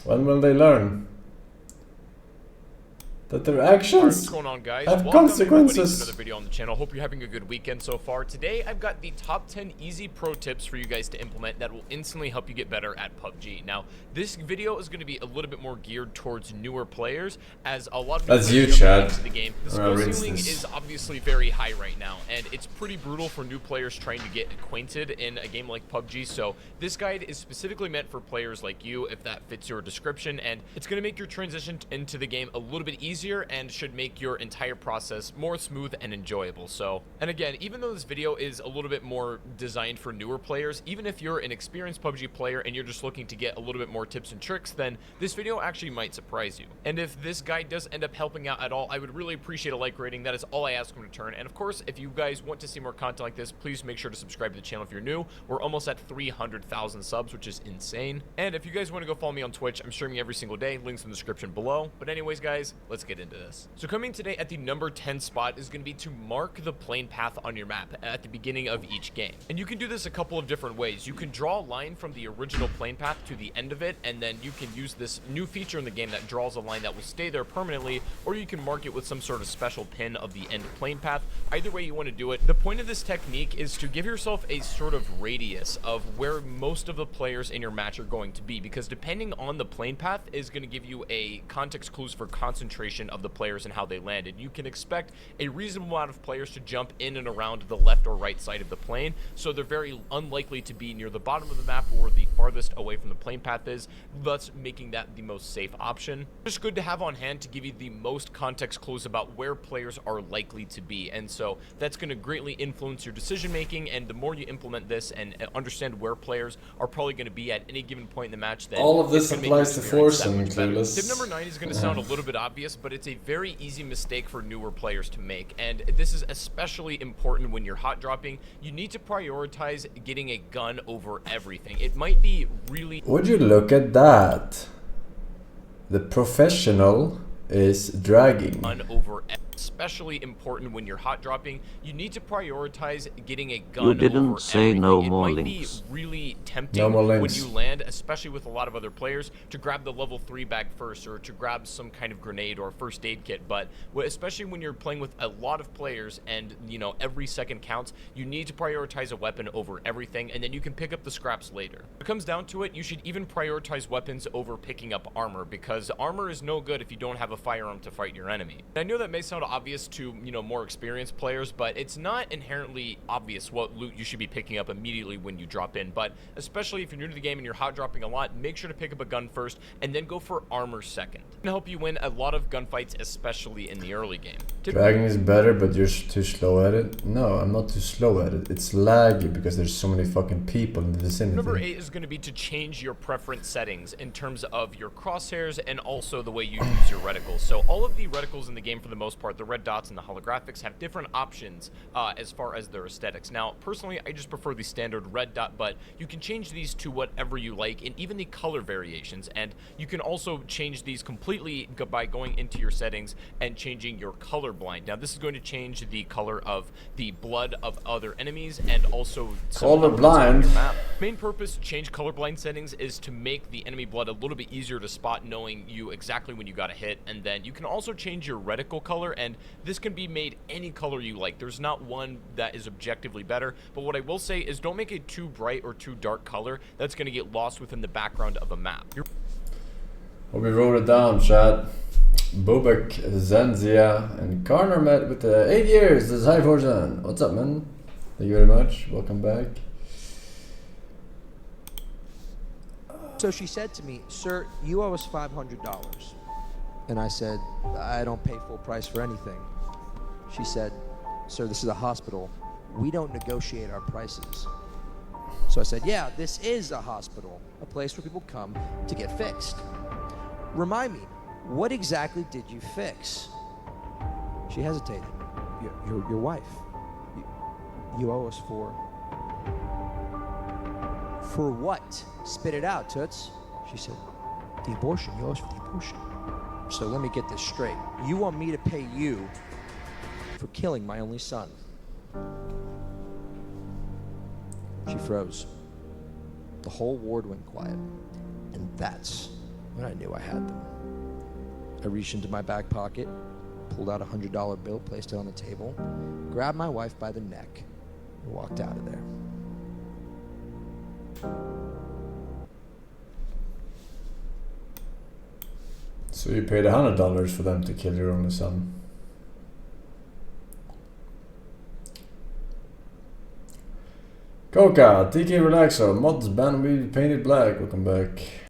When will they learn that their actions what's going on, guys? have Welcome everybody to consequences? another video on the channel. Hope you're having a good weekend so far. Today I've got the top 10 easy pro tips for you guys to implement that will instantly help you get better at PUBG. Now this video is going to be a little bit more geared towards newer players, as a lot of That's you, players Chad. into the game. The skill ceiling is obviously very high right now, and it's pretty brutal for new players trying to get acquainted in a game like PUBG. So this guide is specifically meant for players like you, if that fits your description, and it's going to make your transition into the game a little bit easier and should make your entire process more smooth and enjoyable. So, and again, even though this video is a little bit more designed for newer players, even if you're an experienced PUBG player and you're just looking to get a little bit more tips and tricks, then this video actually might surprise you. And if this guide does end up helping out at all, I would really appreciate a like rating. That is all I ask in return. And of course, if you guys want to see more content like this, please make sure to subscribe to the channel if you're new. We're almost at 300,000 subs, which is insane. And if you guys want to go follow me on Twitch, I'm streaming every single day. Links in the description below. But anyways, guys, let's get into this. So coming today at the number 10 spot is going to be to mark the plane path on your map at the beginning of each game. And you can do this a couple of different ways. You can draw a line from the original plane path to the end of it, and then you can use this new feature in the game that draws a line that will stay there permanently, or you can mark it with some sort of special pin of the end plane path. Either way you want to do it. The point of this technique is to give yourself a sort of radius of where most of the players in your match are going to be, because depending on the plane path is going to give you a context clues for concentration of the players and how they landed. You can expect a reasonable amount of players to jump in and around the left or right side of the plane, so they're very unlikely to be near the bottom of the map or the farthest away from the plane path is, thus making that the most safe option. Just good to have on hand to give you the most context clues about where players are likely to be, and so that's going to greatly influence your decision making. And the more you implement this and understand where players are probably going to be at any given point in the match, then all of this applies to Forsen, clueless. Tip number 9 is going to sound a little bit obvious, but it's a very easy mistake for newer players to make, and this is especially important when you're hot dropping. You need to prioritize getting a gun over everything. It might be really... Would you look at that? The professional is dragging. Over, especially important when you're hot dropping. You need to prioritize getting a gun. You didn't over say everything. no It more might links. be really tempting No more when links. you land, especially with a lot of other players, to grab the level 3 bag first, or to grab some kind of grenade or first aid kit. But especially when you're playing with a lot of players and, you know, every second counts, you need to prioritize a weapon over everything, and then you can pick up the scraps later. When it comes down to it, you should even prioritize weapons over picking up armor, because armor is no good if you don't have a firearm to fight your enemy. I know that may sound obvious to, you know, more experienced players, but it's not inherently obvious what loot you should be picking up immediately when you drop in. But especially if you're new to the game and you're hot dropping a lot, make sure to pick up a gun first and then go for armor second. It can help you win a lot of gunfights, especially in the early game. Dragging is better, but you're too slow at it. No, I'm not too slow at it. It's laggy because there's so many fucking people in the vicinity. Number 8 is going to be to change your preference settings in terms of your crosshairs and also the way you use your reticles. So all of the reticles in the game, for the most part, the red dots and the holographics, have different options as far as their aesthetics. Now, personally, I just prefer the standard red dot, but you can change these to whatever you like, and even the color variations. And you can also change these completely by going into your settings and changing your color blind. Now, this is going to change the color of the blood of other enemies and also colorblind. Main purpose to change colorblind settings is to make the enemy blood a little bit easier to spot, knowing you exactly when you got a hit. And then you can also change your reticle color, and this can be made any color you like. There's not one that is objectively better, but what I will say is don't make it too bright or too dark color. That's going to get lost within the background of a map. Well, we wrote it down, chat. Bubek, Zenzia, and Karner met with 8 years. This is Hi Forsen. What's up, man? Thank you very much. Welcome back. So she said to me, "Sir, you owe us $500. And I said, "I don't pay full price for anything." She said, "Sir, this is a hospital. We don't negotiate our prices." So I said, "Yeah, this is a hospital, a place where people come to get fixed. Remind me, what exactly did you fix?" She hesitated. Your wife. You owe us for what? Spit it out, Toots. She said, "The abortion. You owe us for the abortion." So let me get this straight. You want me to pay you for killing my only son? She froze. The whole ward went quiet. And that's when I knew I had them. I reached into my back pocket, pulled out a $100 bill, placed it on the table, grabbed my wife by the neck, and walked out of there. So you paid $100 for them to kill your only son. Coca, TK Relaxo, mods ban we painted black, welcome back.